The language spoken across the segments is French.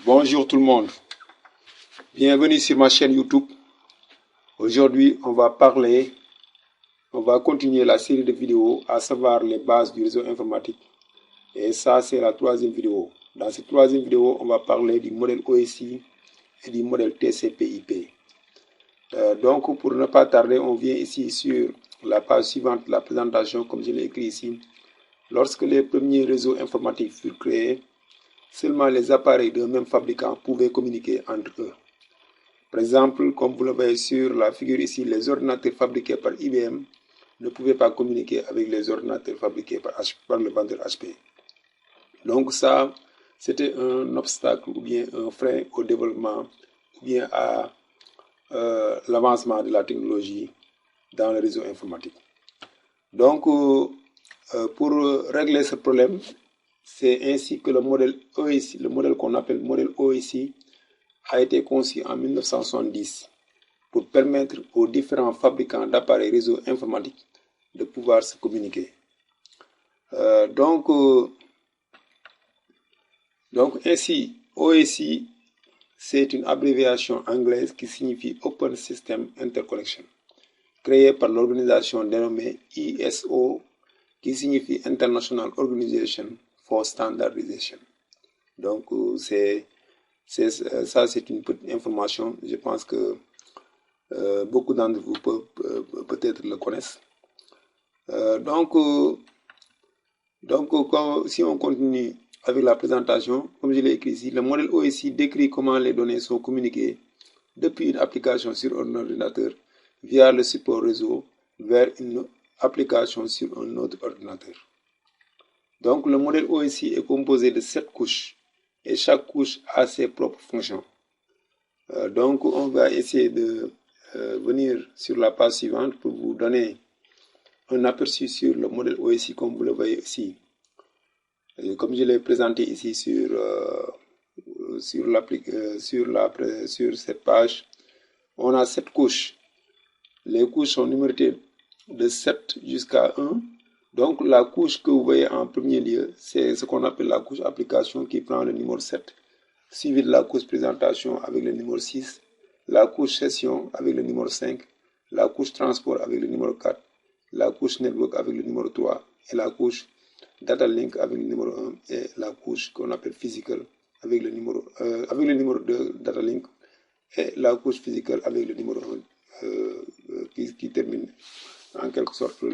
Bonjour tout le monde, bienvenue sur ma chaîne YouTube. Aujourd'hui, on va continuer la série de vidéos, à savoir les bases du réseau informatique. Et ça, c'est la troisième vidéo. Dans cette troisième vidéo, on va parler du modèle OSI et du modèle TCP/IP. Donc, pour ne pas tarder, on vient ici sur la page suivante, la présentation, comme je l'ai écrit ici. Lorsque les premiers réseaux informatiques furent créés, seulement les appareils d'un même fabricant pouvaient communiquer entre eux. Par exemple, comme vous le voyez sur la figure ici, les ordinateurs fabriqués par IBM ne pouvaient pas communiquer avec les ordinateurs fabriqués par le vendeur HP. Donc ça, c'était un obstacle ou bien un frein au développement ou bien à l'avancement de la technologie dans le réseau informatique. Donc, pour régler ce problème, c'est ainsi que le modèle OSI, le modèle qu'on appelle modèle OSI, a été conçu en 1970 pour permettre aux différents fabricants d'appareils réseau informatiques de pouvoir se communiquer. Donc ainsi, OSI, c'est une abréviation anglaise qui signifie Open System Interconnection, créée par l'organisation dénommée ISO, qui signifie International Organization for Standardization. Donc, ça, c'est une petite information. Je pense que beaucoup d'entre vous peut-être le connaissent. Si on continue avec la présentation, comme je l'ai écrit ici, le modèle OSI décrit comment les données sont communiquées depuis une application sur un ordinateur via le support réseau vers une application sur un autre ordinateur. Donc, le modèle OSI est composé de 7 couches et chaque couche a ses propres fonctions. Donc, on va essayer de venir sur la page suivante pour vous donner un aperçu sur le modèle OSI comme vous le voyez ici. Et comme je l'ai présenté ici sur cette page, on a 7 couches. Les couches sont numérotées de 7 jusqu'à 1. Donc, la couche que vous voyez en premier lieu, c'est ce qu'on appelle la couche application qui prend le numéro 7, suivi de la couche présentation avec le numéro 6, la couche session avec le numéro 5, la couche transport avec le numéro 4, la couche network avec le numéro 3 et la couche data link avec le numéro 1 et la couche qu'on appelle physical avec le numéro 2 data link et la couche physical avec le numéro 1 qui termine en quelque sorte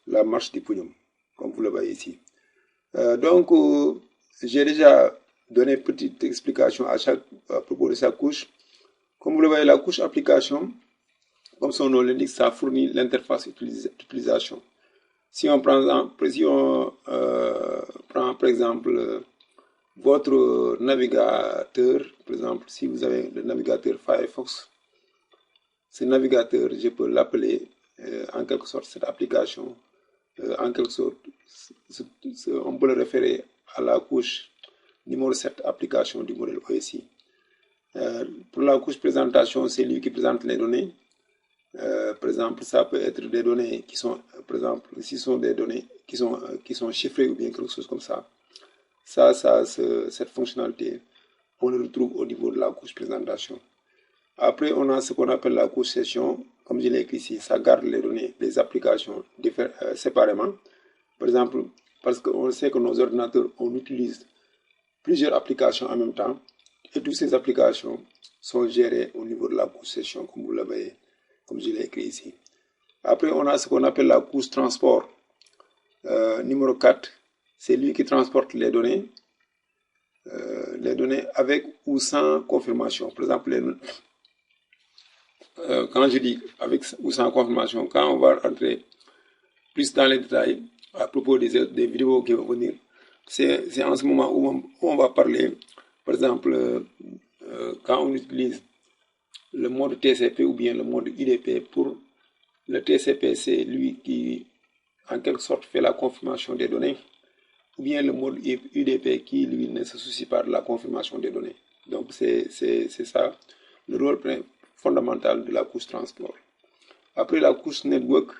la marche du podium, comme vous le voyez ici. J'ai déjà donné une petite explication à propos de chaque couche. Comme vous le voyez, la couche application, comme son nom l'indique, ça fournit l'interface d'utilisation. Si on prend par exemple votre navigateur, par exemple, si vous avez le navigateur Firefox, ce navigateur, je peux l'appeler en quelque sorte cette application. En quelque sorte, on peut le référer à la couche numéro 7 application du modèle OSI. Pour la couche présentation, c'est lui qui présente les données. Par exemple, ça peut être des données qui sont, par exemple, si ce sont des données qui sont chiffrées ou bien quelque chose comme ça. Cette fonctionnalité, on le retrouve au niveau de la couche présentation. Après, on a ce qu'on appelle la couche session. Comme je l'ai écrit ici, ça garde les données des applications séparément. Par exemple, parce qu'on sait que nos ordinateurs, on utilise plusieurs applications en même temps. Et toutes ces applications sont gérées au niveau de la couche session, comme vous le voyez, comme je l'ai écrit ici. Après, on a ce qu'on appelle la couche transport. Numéro 4, c'est lui qui transporte les données avec ou sans confirmation. Par exemple, quand je dis avec ou sans confirmation, quand on va entrer plus dans les détails à propos des vidéos qui vont venir, c'est en ce moment où on va parler, par exemple, quand on utilise le mode TCP ou bien le mode UDP. Pour le TCP, c'est lui qui, en quelque sorte, fait la confirmation des données, ou bien le mode UDP qui, lui, ne se soucie pas de la confirmation des données. Donc, c'est ça le rôle fondamental de la couche transport. Après, la couche network,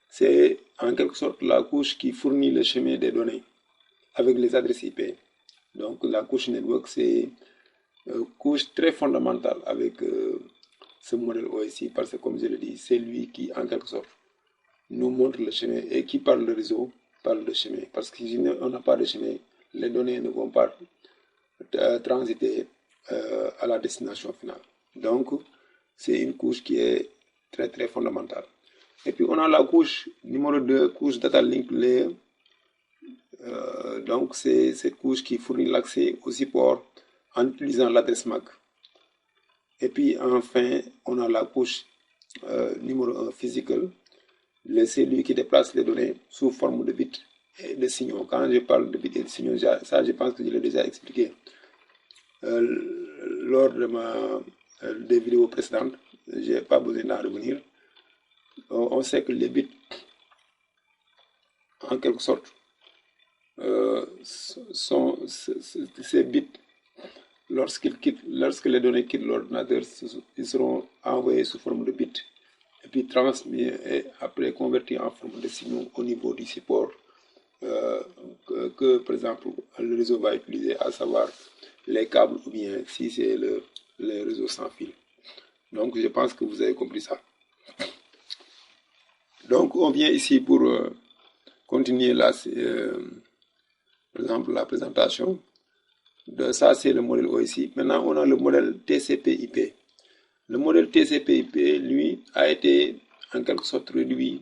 c'est en quelque sorte la couche qui fournit le chemin des données avec les adresses IP. Donc la couche network, c'est une couche très fondamentale avec ce modèle OSI, parce que comme je l'ai dit, c'est lui qui, en quelque sorte, nous montre le chemin, et qui parle de réseau, parle de chemin. Parce que si on n'a pas de chemin, les données ne vont pas transiter à la destination finale. Donc, c'est une couche qui est très très fondamentale. Et puis on a la couche numéro 2, couche data link layer. Donc c'est cette couche qui fournit l'accès au support en utilisant l'adresse MAC. Et puis enfin, on a la couche numéro 1, physical. C'est lui qui déplace les données sous forme de bits et de signaux. Quand je parle de bits et de signaux, ça je pense que je l'ai déjà expliqué lors de des vidéos précédentes. Je n'ai pas besoin d'en revenir. On sait que les bits, en quelque sorte, ces bits, lorsque les données quittent l'ordinateur, ils seront envoyés sous forme de bits et puis transmis et après convertis en forme de signaux au niveau du support que par exemple le réseau va utiliser, à savoir les câbles ou bien si c'est le réseau sans fil. Donc je pense que vous avez compris ça. Donc on vient ici pour continuer là, par exemple la présentation. De ça c'est le modèle OSI. Maintenant on a le modèle TCP/IP. Le modèle TCP/IP, lui, a été en quelque sorte réduit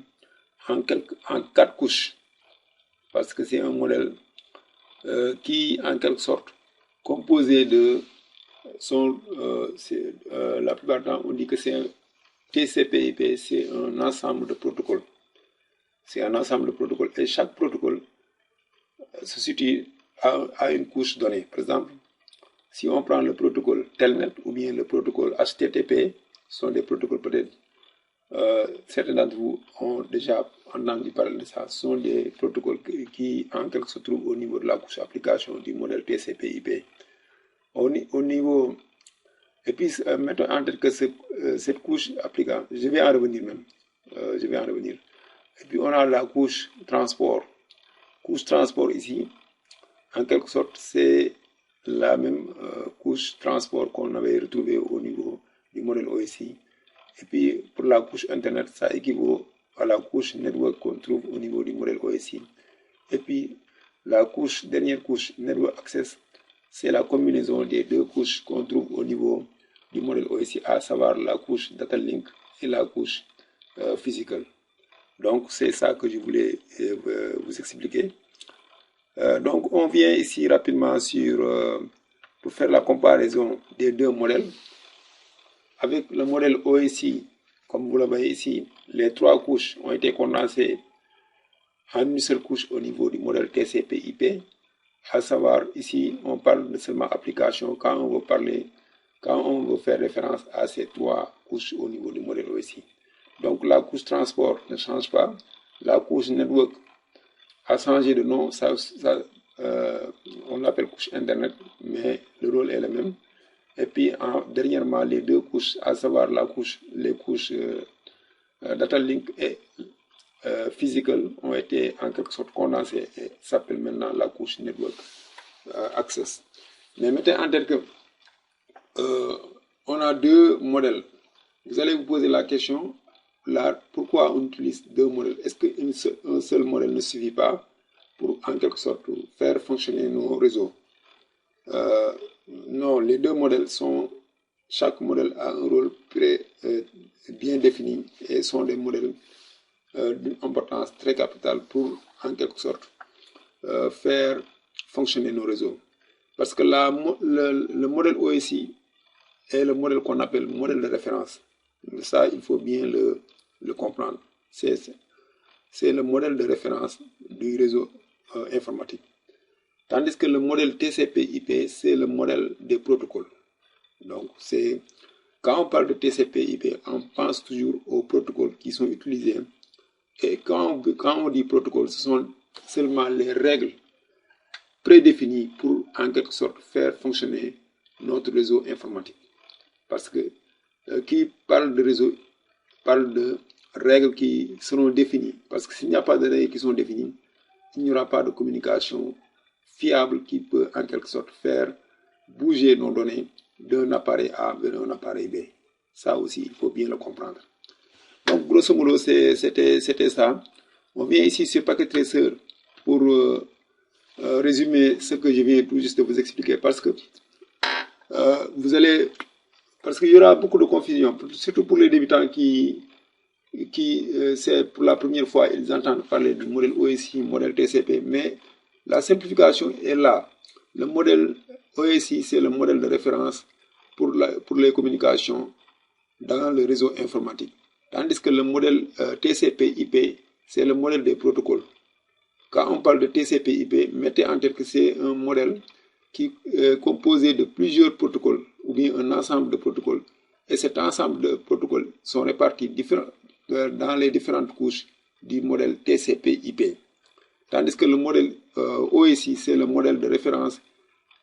en 4 couches. Parce que c'est un modèle qui, en quelque sorte, composé de la plupart du temps, on dit que c'est un TCP/IP, c'est un ensemble de protocoles. C'est un ensemble de protocoles et chaque protocole se situe à une couche donnée. Par exemple, si on prend le protocole Telnet ou bien le protocole HTTP, ce sont des protocoles peut-être, certains d'entre vous ont déjà entendu parler de ça. Ce sont des protocoles qui en quelque sorte se trouvent au niveau de la couche application du modèle TCP/IP. Au niveau, et puis mettons en tête que cette couche application, je vais en revenir même, Et puis on a la couche transport. Couche transport ici, en quelque sorte, c'est la même couche transport qu'on avait retrouvée au niveau du modèle OSI. Et puis pour la couche Internet, ça équivaut à la couche network qu'on trouve au niveau du modèle OSI. Et puis la dernière couche Network Access, c'est la combinaison des deux couches qu'on trouve au niveau du modèle OSI, à savoir la couche Data Link et la couche physical. Donc c'est ça que je voulais vous expliquer. Donc on vient ici rapidement pour faire la comparaison des deux modèles. Avec le modèle OSI, comme vous le voyez ici, les 3 couches ont été condensées en une seule couche au niveau du modèle TCP/IP. À savoir, ici, on parle de seulement application quand on veut faire référence à ces 3 couches au niveau du modèle OSI. Donc la couche transport ne change pas. La couche network a changé de nom. On l'appelle couche Internet, mais le rôle est le même. Et puis dernièrement, les deux couches, à savoir les couches Data Link et Physical, ont été en quelque sorte condensées et s'appellent maintenant la couche Network Access. Mais mettez en tête que on a 2 modèles. Vous allez vous poser la question, là, pourquoi on utilise 2 modèles? Est-ce qu'un seul modèle ne suffit pas pour en quelque sorte faire fonctionner nos réseaux? Non, les 2 modèles chaque modèle a un rôle bien défini et sont des modèles d'une importance très capitale pour en quelque sorte faire fonctionner nos réseaux. Parce que le modèle OSI est le modèle qu'on appelle modèle de référence. Ça, il faut bien le comprendre. C'est le modèle de référence du réseau informatique. Tandis que le modèle TCP/IP, c'est le modèle des protocoles. Donc, quand on parle de TCP/IP, on pense toujours aux protocoles qui sont utilisés. Et quand on dit protocole, ce sont seulement les règles prédéfinies pour, en quelque sorte, faire fonctionner notre réseau informatique. Parce que qui parle de réseau parle de règles qui seront définies. Parce que s'il n'y a pas de règles qui sont définies, il n'y aura pas de communication fiable qui peut en quelque sorte faire bouger nos données d'un appareil A vers un appareil B. Ça aussi, il faut bien le comprendre. Donc, grosso modo, c'était ça. On vient ici sur Packet Tracer pour résumer ce que je viens tout juste de vous expliquer, parce que parce qu'il y aura beaucoup de confusion, surtout pour les débutants qui c'est pour la première fois, ils entendent parler du modèle OSI, modèle TCP, mais la simplification est là. Le modèle OSI, c'est le modèle de référence pour les communications dans le réseau informatique. Tandis que le modèle TCP/IP, c'est le modèle des protocoles. Quand on parle de TCP/IP, mettez en tête que c'est un modèle qui est composé de plusieurs protocoles, ou bien un ensemble de protocoles. Et cet ensemble de protocoles sont répartis dans les différentes couches du modèle TCP/IP. Tandis que le modèle OSI, c'est le modèle de référence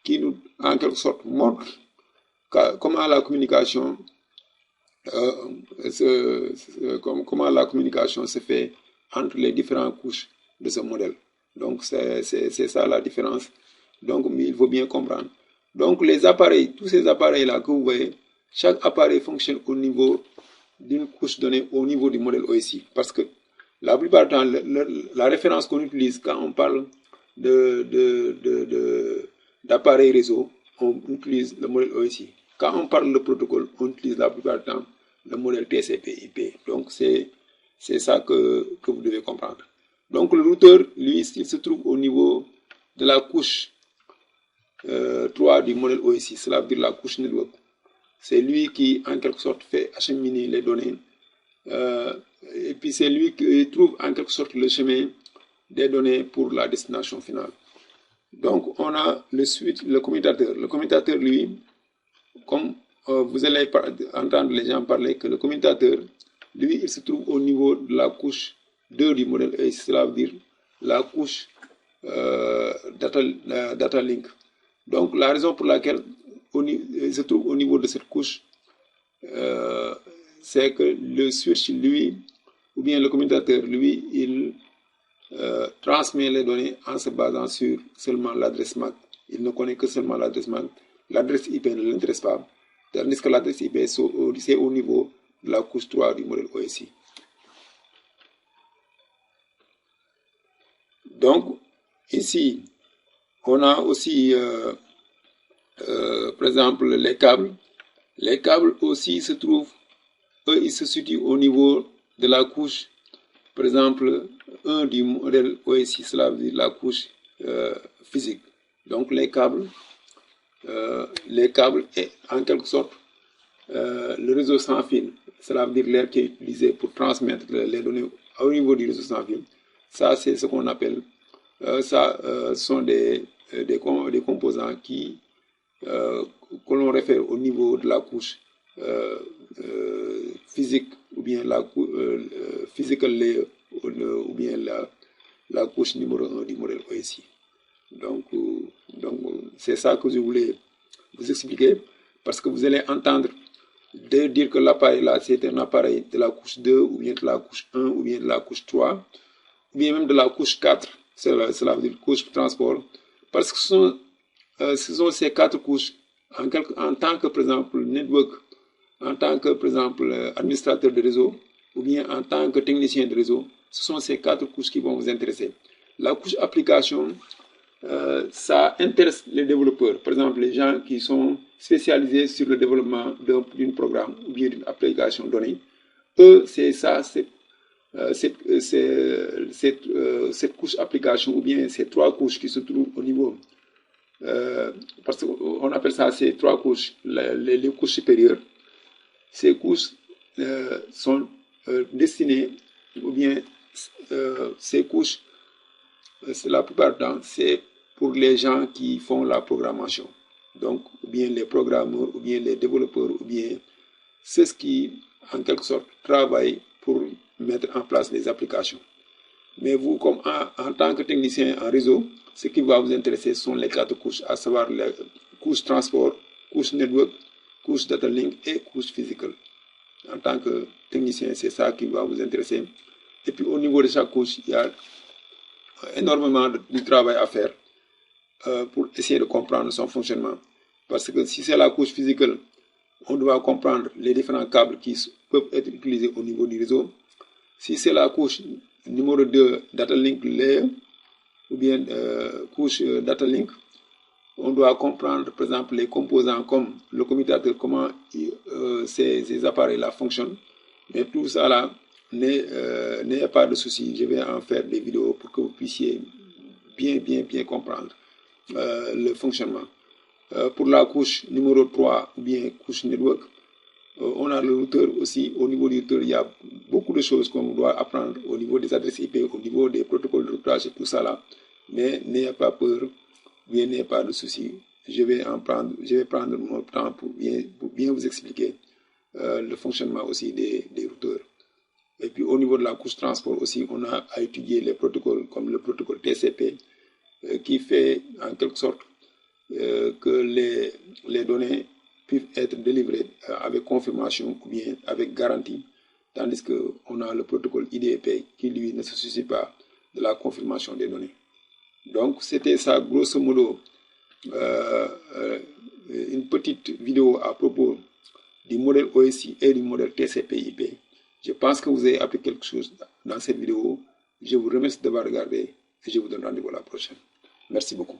qui nous, en quelque sorte, montre comment la communication se fait entre les différentes couches de ce modèle. Donc, c'est ça la différence. Donc, il faut bien comprendre. Donc, les appareils, tous ces appareils-là que vous voyez, chaque appareil fonctionne au niveau d'une couche donnée au niveau du modèle OSI. Parce que la plupart du temps, la référence qu'on utilise quand on parle d'appareils réseau, on utilise le modèle OSI. Quand on parle de protocole, on utilise la plupart du temps le modèle TCP/IP. Donc, c'est ça que vous devez comprendre. Donc, le routeur, lui, il se trouve au niveau de la couche 3 du modèle OSI, cela veut dire la couche network. C'est lui qui, en quelque sorte, fait acheminer les données. Et puis, c'est lui qui trouve, en quelque sorte, le chemin des données pour la destination finale. Donc, on a le commutateur. Le commutateur, lui, comme vous allez entendre les gens parler, que le commutateur, lui, il se trouve au niveau de la couche 2 du modèle OSI, cela veut dire la couche data link. Donc, la raison pour laquelle il se trouve au niveau de cette couche, c'est que le switch, lui, ou bien le commutateur, lui, il transmet les données en se basant sur seulement l'adresse MAC. Il ne connaît que seulement l'adresse MAC. L'adresse IP ne l'intéresse pas. Tandis que l'adresse IP, c'est au niveau de la couche 3 du modèle OSI. Donc, ici, on a aussi, par exemple, les câbles. Les câbles aussi se trouvent, eux, ils se situent au niveau de la couche, par exemple, 1 du modèle OSI, cela veut dire la couche physique. Donc, les câbles est en quelque sorte le réseau sans fil. Cela veut dire l'air qui est utilisé pour transmettre les données au niveau du réseau sans fil. Ça, c'est ce qu'on appelle, sont des composants que l'on réfère au niveau de la couche physique, ou bien la physical layer, ou bien la couche numéro 1 du modèle OSI. Donc c'est ça que je voulais vous expliquer, parce que vous allez entendre dire que l'appareil là, c'est un appareil de la couche 2, ou bien de la couche 1, ou bien de la couche 3, ou bien même de la couche 4, cela veut dire couche transport, parce que ce sont ces 4 couches, en tant que, par exemple, network, en tant que, par exemple, administrateur de réseau, ou bien en tant que technicien de réseau, ce sont ces 4 couches qui vont vous intéresser. La couche application, ça intéresse les développeurs, par exemple les gens qui sont spécialisés sur le développement d'un programme ou bien d'une application donnée. Eux, c'est ça, cette couche application, ou bien ces 3 couches qui se trouvent au niveau, parce qu'on appelle ça ces 3 couches, les couches supérieures. Ces couches sont destinées, ou bien ces couches, la plupart du temps, c'est pour les gens qui font la programmation. Donc, ou bien les programmeurs, ou bien les développeurs, ou bien ceux qui, en quelque sorte, travaillent pour mettre en place les applications. Mais vous, comme en tant que technicien en réseau, ce qui va vous intéresser sont les 4 couches, à savoir les couches transport, couche network, couche data link et couche physical. En tant que technicien, c'est ça qui va vous intéresser. Et puis au niveau de chaque couche, il y a énormément de travail à faire. pour essayer de comprendre son fonctionnement. Parce que si c'est la couche physique, on doit comprendre les différents câbles qui peuvent être utilisés au niveau du réseau. Si c'est la couche numéro 2, Data Link Layer, ou bien couche Data Link, on doit comprendre, par exemple, les composants comme le commutateur, comment ces appareils-là fonctionnent. Mais tout ça là, n'ayez pas de souci. Je vais en faire des vidéos pour que vous puissiez bien comprendre le fonctionnement. Pour la couche numéro 3 ou bien couche network, on a le routeur aussi. Au niveau du routeur, il y a beaucoup de choses qu'on doit apprendre au niveau des adresses IP, au niveau des protocoles de routage et tout ça là. Mais n'ayez pas peur, bien n'ayez pas de souci. Je vais prendre mon temps pour bien vous expliquer le fonctionnement aussi des routeurs. Et puis au niveau de la couche transport aussi, on a à étudier les protocoles comme le protocole TCP qui fait en quelque sorte que les données puissent être délivrées avec confirmation ou bien avec garantie, tandis qu'on a le protocole IDP qui lui ne se soucie pas de la confirmation des données. Donc c'était ça grosso modo une petite vidéo à propos du modèle OSI et du modèle TCP/IP. Je pense que vous avez appris quelque chose dans cette vidéo. Je vous remercie d'avoir regardé et je vous donne rendez-vous à la prochaine. Merci beaucoup.